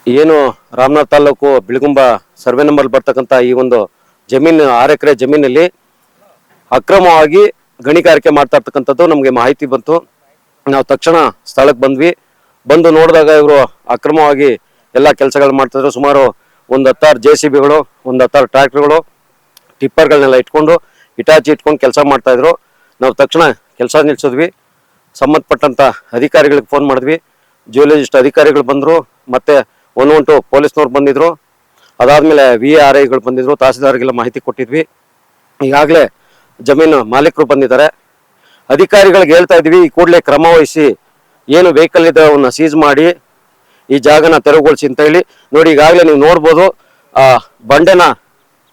ಏನು Ramnath taluk ಬಿಳಗುಂಬ survey number ಬರ್ತಕ್ಕಂಥ ಈ ಒಂದು ಜಮೀನು 6 ಎಕರೆ ಜಮೀನಲ್ಲಿ ಅಕ್ರಮವಾಗಿ ಗಣಿಗಾರಿಕೆ ಮಾಡ್ತಾ ಇರ್ತಕ್ಕಂಥದ್ದು ನಮಗೆ ಮಾಹಿತಿ ಬಂತು. ನಾವು ತಕ್ಷಣ ಸ್ಥಳಕ್ಕೆ ಬಂದು ನೋಡಿದಾಗ ಇವರು ಅಕ್ರಮವಾಗಿ ಎಲ್ಲ ಕೆಲಸಗಳು ಮಾಡ್ತಿದ್ರು. ಸುಮಾರು ಒಂದು 10 JCBಗಳು, ಒಂದು 10 ಟ್ರ್ಯಾಕ್ಟರ್ಗಳು, ಟಿಪ್ಪರ್ಗಳನ್ನೆಲ್ಲ ಇಟ್ಕೊಂಡು ಇಟಾಚಿ ಇಟ್ಕೊಂಡು ಕೆಲಸ ಮಾಡ್ತಾಯಿದ್ರು. ನಾವು ತಕ್ಷಣ ಕೆಲಸ ನಿಲ್ಲಿಸಿದ್ವಿ. ಸಂಬಂಧಪಟ್ಟಂಥ ಅಧಿಕಾರಿಗಳಿಗೆ ಫೋನ್ ಮಾಡಿದ್ವಿ. ಜಿಯೋಲಜಿಸ್ಟ್ ಅಧಿಕಾರಿಗಳು ಬಂದರು, ಮತ್ತು 112 ಪೊಲೀಸ್ನವ್ರು ಬಂದಿದ್ರು. ಅದಾದಮೇಲೆ VRIಗಳು ಬಂದಿದ್ರು, ತಹಸೀಲ್ದಾರ್ಗೆಲ್ಲ ಮಾಹಿತಿ ಕೊಟ್ಟಿದ್ವಿ. ಈಗಾಗಲೇ ಜಮೀನು ಮಾಲೀಕರು ಬಂದಿದ್ದಾರೆ. ಅಧಿಕಾರಿಗಳಿಗೆ ಹೇಳ್ತಾ ಇದ್ವಿ, ಈ ಕೂಡಲೇ ಕ್ರಮ ವಹಿಸಿ ಏನು ವೆಹಿಕಲ್ ಇದೆ ಅವನ್ನ ಸೀಸ್ ಮಾಡಿ ಈ ಜಾಗನ ತೆರವುಗೊಳಿಸಿ ಅಂತ ಹೇಳಿ. ನೋಡಿ, ಈಗಾಗಲೇ ನೀವು ನೋಡ್ಬೋದು, ಬಂಡೆನ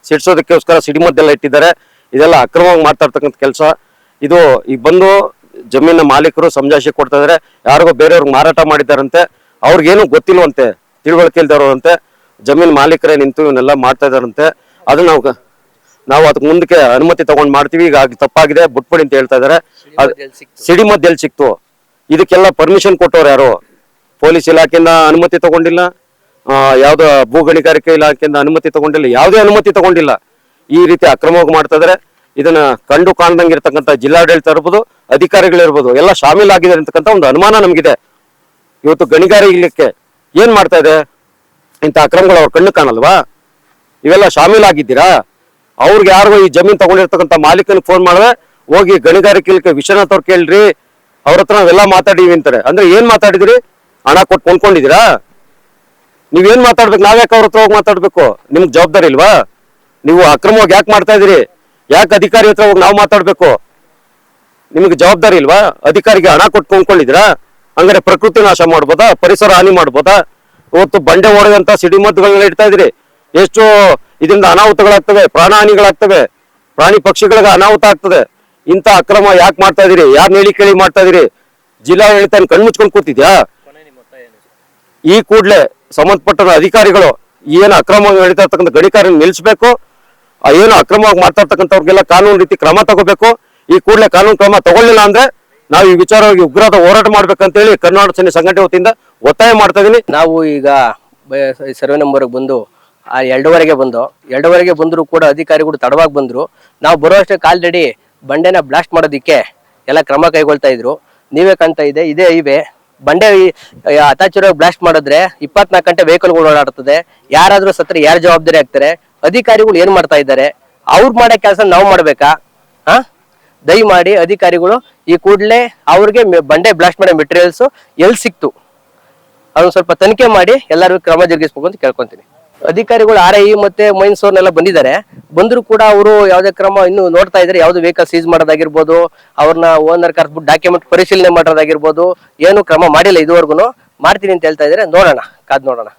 ಸಿಡಿಸೋದಕ್ಕೋಸ್ಕರ ಸಿಡಿಮದ್ದೆಲ್ಲ ಇಟ್ಟಿದ್ದಾರೆ. ಇದೆಲ್ಲ ಅಕ್ರಮವಾಗಿ ಮಾಡ್ತಾ ಇರ್ತಕ್ಕಂಥ ಕೆಲಸ ಇದು. ಈಗ ಬಂದು ಜಮೀನ ಮಾಲೀಕರು ಸಮಜಾಯಿಷಿ ಕೊಡ್ತಾ ಇದ್ದಾರೆ. ಯಾರಿಗೋ ಬೇರೆಯವ್ರಿಗೆ ಮಾರಾಟ ಮಾಡಿದ್ದಾರಂತೆ, ಅವ್ರಿಗೇನು ಗೊತ್ತಿಲ್ವಂತೆ, ತಿಳುವಳಿಕೆ ಇಲ್ದವ್ರಂತೆ. ಜಮೀನು ಮಾಲೀಕರೇ ನಿಂತು ಇವನ್ನೆಲ್ಲ ಮಾಡ್ತಾ ಇದ್ದಾರಂತೆ. ಅದು ನಾವು ಅದಕ್ಕೆ ಮುಂದಕ್ಕೆ ಅನುಮತಿ ತಗೊಂಡು ಮಾಡ್ತೀವಿ. ಈಗ ತಪ್ಪಾಗಿದೆ, ಬಿಟ್ಬಿಡಿ ಅಂತ ಹೇಳ್ತಾ ಇದ್ದಾರೆ. ಸಿಡಿಮದ್ದು ಎಲ್ಲಿ ಸಿಕ್ತು? ಇದಕ್ಕೆಲ್ಲ ಪರ್ಮಿಷನ್ ಕೊಟ್ಟವ್ರು ಯಾರು? ಪೊಲೀಸ್ ಇಲಾಖೆಯಿಂದ ಅನುಮತಿ ತಗೊಂಡಿಲ್ಲ, ಯಾವ್ದೋ ಭೂ ಗಣಿಗಾರಿಕೆ ಇಲಾಖೆಯಿಂದ ಅನುಮತಿ ತಗೊಂಡಿಲ್ಲ, ಯಾವುದೇ ಅನುಮತಿ ತಗೊಂಡಿಲ್ಲ. ಈ ರೀತಿ ಅಕ್ರಮವಾಗಿ ಮಾಡ್ತಾ ಇದಾರೆ. ಇದನ್ನ ಕಂಡು ಕಾಣ್ದಂಗೆ ಇರ್ತಕ್ಕಂಥ ಜಿಲ್ಲಾಡಳಿತ ಇರ್ಬೋದು, ಅಧಿಕಾರಿಗಳಿರ್ಬೋದು, ಎಲ್ಲ ಶಾಮೀಲಾಗಿದೆ ಅಂತಕ್ಕಂಥ ಒಂದು ಅನುಮಾನ ನಮಗಿದೆ. ಇವತ್ತು ಗಣಿಗಾರಿಕೆ ಏನ್ ಮಾಡ್ತಾ ಇದೆ? ಇಂಥ ಅಕ್ರಮಗಳು ಅವ್ರ ಕಣ್ಣು ಕಾಣಲ್ವಾ? ಇವೆಲ್ಲ ಶಾಮೀಲಾಗಿದ್ದೀರಾ? ಅವ್ರಿಗೆ ಯಾರಿಗೋ ಈ ಜಮೀನ್ ತಗೊಂಡಿರ್ತಕ್ಕಂಥ ಮಾಲೀಕನಿಗೆ ಫೋನ್ ಮಾಡಿದ್ರೆ ಹೋಗಿ ಗಣಿಗಾರಿಕೆ ಇಲಾಖೆ ವಿಶ್ವನಾಥ್ ಅವ್ರು ಕೇಳ್ರಿ, ಅವ್ರ ಹತ್ರ ನಾವೆಲ್ಲ ಮಾತಾಡಿವಿ ಅಂತಾರೆ. ಅಂದ್ರೆ ಏನ್ ಮಾತಾಡಿದಿರಿ? ಹಣ ಕೊಟ್ಟು ಕೊಂಡ್ಕೊಂಡಿದ್ದೀರಾ? ನೀವೇನ್ ಮಾತಾಡ್ಬೇಕು? ನಾವ್ಯಾಕೆ ಅವ್ರ ಹತ್ರ ಹೋಗಿ ಮಾತಾಡ್ಬೇಕು? ನಿಮ್ಗೆ ಜವಾಬ್ದಾರಿ ಇಲ್ವಾ? ನೀವು ಅಕ್ರಮವಾಗಿ ಯಾಕೆ ಮಾಡ್ತಾ ಇದೀರಿ? ಯಾಕೆ ಅಧಿಕಾರಿ ಹತ್ರ ಹೋಗಿ ನಾವು ಮಾತಾಡ್ಬೇಕು? ನಿಮ್ಗೆ ಜವಾಬ್ದಾರಿ ಇಲ್ವಾ? ಅಧಿಕಾರಿಗೆ ಹಣ ಕೊಟ್ಟು ಕೊಂಡ್ಕೊಂಡಿದ್ದೀರಾ? ಹಂಗಾರೆ ಪ್ರಕೃತಿ ನಾಶ ಮಾಡ್ಬೋದಾ? ಪರಿಸರ ಹಾನಿ ಮಾಡ್ಬೋದಾ? ಇವತ್ತು ಬಂಡೆ ಹೊಡೆದಂತ ಸಿಡಿಮದ್ದುಗಳನ್ನ ಇಡ್ತಾ ಇದ್ರಿ. ಎಷ್ಟು ಇದರಿಂದ ಅನಾಹುತಗಳಾಗ್ತವೆ, ಪ್ರಾಣ ಹಾನಿಗಳಾಗ್ತವೆ, ಪ್ರಾಣಿ ಪಕ್ಷಿಗಳಿಗೆ ಅನಾಹುತ ಆಗ್ತದೆ. ಇಂಥ ಅಕ್ರಮ ಯಾಕೆ ಮಾಡ್ತಾ ಇದೀರಿ? ಯಾರು ಹೇಳಿ ಕೇಳಿ ಮಾಡ್ತಾ ಇದೀರಿ? ಜಿಲ್ಲಾಡಳಿತ ಕಣ್ಣು ಮುಚ್ಕೊಂಡು ಕೂತಿದ್ಯಾ? ಈ ಕೂಡಲೇ ಸಂಬಂಧಪಟ್ಟ ಅಧಿಕಾರಿಗಳು ಏನು ಅಕ್ರಮವಾಗಿ ನಡೀತಾ ಇರ್ತಕ್ಕಂಥ ಗಣಿಗಾರಿಕೆ ನಿಲ್ಲಿಸಬೇಕು. ಏನು ಅಕ್ರಮವಾಗಿ ಮಾಡ್ತಾ ಇರ್ತಕ್ಕಂಥವ್ರಿಗೆಲ್ಲ ಕಾನೂನು ರೀತಿ ಕ್ರಮ ತಗೋಬೇಕು. ಈ ಕೂಡಲೇ ಕಾನೂನು ಕ್ರಮ ತಗೊಳ್ಳಿಲ್ಲ ಅಂದ್ರೆ ನಾವು ಈ ವಿಚಾರವಾಗಿ ಉಗ್ರವಾದ ಹೋರಾಟ ಮಾಡ್ಬೇಕಂತೇಳಿ ಕರ್ನಾಟಕ ಸೇನೆ ಸಂಘಟನೆ ವತಿಯಿಂದ ಒತ್ತಾಯ ಮಾಡ್ತಾ ಇದೀನಿ. ನಾವು ಈಗ ಸರ್ವೆ ನಂಬರ್ಗೆ ಬಂದು 2:30ಗೆ ಬಂದ್ರು ಕೂಡ ಅಧಿಕಾರಿಗಳು ತಡವಾಗಿ ಬಂದ್ರು. ನಾವು ಬರುವಷ್ಟಕ್ಕೆ ಆಲ್ರೆಡಿ ಬಂಡೆನ ಬ್ಲಾಸ್ಟ್ ಮಾಡೋದಿಕ್ಕೆ ಎಲ್ಲ ಕ್ರಮ ಕೈಗೊಳ್ತಾ ಇದ್ರು. ನೀವೇ ಕಾಣ್ತಾ ಇದೆ, ಇದೇ ಇವೆ ಬಂಡೆ ಅತಾಚುರವಾಗಿ ಬ್ಲಾಸ್ಟ್ ಮಾಡಿದ್ರೆ 24 ಗಂಟೆ ವೆಹಿಕಲ್ಗಳು ಓಡಾಡ್ತದೆ. ಯಾರಾದ್ರೂ ಸತ್ರ ಯಾರು ಜವಾಬ್ದಾರಿ ಆಗ್ತಾರೆ? ಅಧಿಕಾರಿಗಳು ಏನ್ ಮಾಡ್ತಾ ಇದ್ದಾರೆ? ಅವ್ರು ಮಾಡೋ ಕೆಲಸ ನಾವು ಮಾಡ್ಬೇಕಾ? ದಯಮಾಡಿ ಅಧಿಕಾರಿಗಳು ಈ ಕೂಡಲೇ ಅವ್ರಿಗೆ ಬಂಡೆ ಬ್ಲಾಸ್ಟ್ ಮಾಡೋ ಮೆಟೀರಿಯಲ್ಸ್ ಎಲ್ಲಿ ಸಿಕ್ತು ಅದನ್ನ ಸ್ವಲ್ಪ ತನಿಖೆ ಮಾಡಿ ಎಲ್ಲರಿಗೂ ಕ್ರಮ ಜರುಗಿಸ್ಬೇಕು ಅಂತ ಕೇಳ್ಕೊಂತೀನಿ. ಅಧಿಕಾರಿಗಳು RI ಮತ್ತೆ ಮೈನ್ಸ್ ಅವ್ರನ್ನೆಲ್ಲ ಬಂದ್ರು ಕೂಡ ಅವರು ಯಾವುದೇ ಕ್ರಮ ಇನ್ನು ನೋಡ್ತಾ ಇದ್ರೆ, ಯಾವ್ದು ವೆಹಿಕಲ್ ಸೀಸ್ ಮಾಡೋದಾಗಿರ್ಬೋದು, ಅವ್ರನ್ನ ಓನರ್ ಕರ್ಸ್ಬಿಟ್ಟು ಡಾಕ್ಯುಮೆಂಟ್ ಪರಿಶೀಲನೆ ಮಾಡೋದಾಗಿರ್ಬೋದು, ಏನು ಕ್ರಮ ಮಾಡಿಲ್ಲ ಇದುವರೆಗೂ. ಮಾಡ್ತೀನಿ ಅಂತ ಹೇಳ್ತಾ ಇದ್ರೆ, ನೋಡೋಣ, ಕಾದ್ ನೋಡೋಣ.